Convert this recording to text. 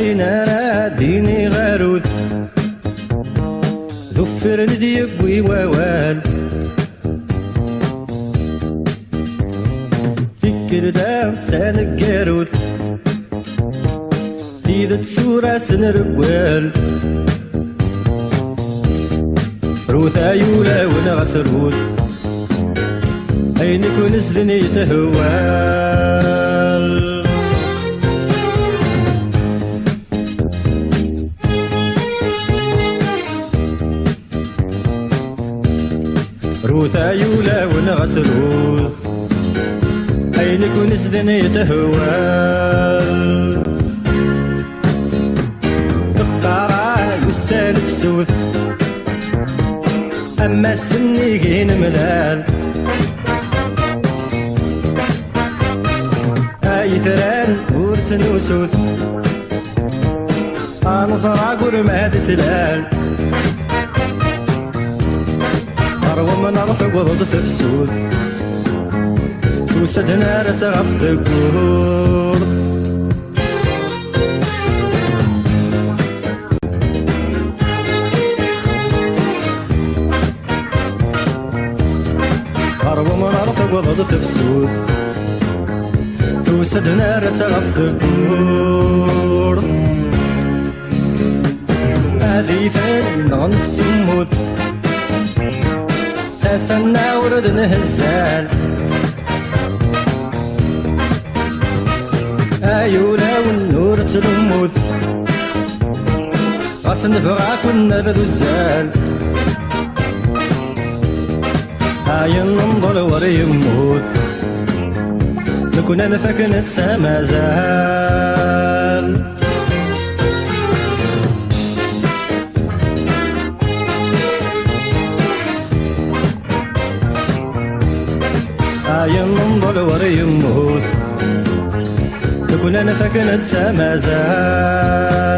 أين أنا ديني غاروث ذفر نديق ووال فكر دام تانك قاروث في ذات سورة سنرقوال روث أيولا ونغس روث أين كون سذني تهوال روث أيولا ونغس روث أين كون سذني تهوال تقطع والسالف سوث أما السني كين ملال أيثران ورتن وسوث أنصر قرماد تلال أروى من أرثق وضد تفسوث توسد نار تغف القرض أروى من أرثق وضد تفسوث توسد نار تغف القرض هذه فن غنف سموث أسنا ورد نهزال أيولا والنور تلموث غاس نبغاك ونبذ الزال هاي ننظر وري يموت نكون أنا فاكن تسامى زال هاي ننظر وري يموت نكون أنا فاكن تسامى زال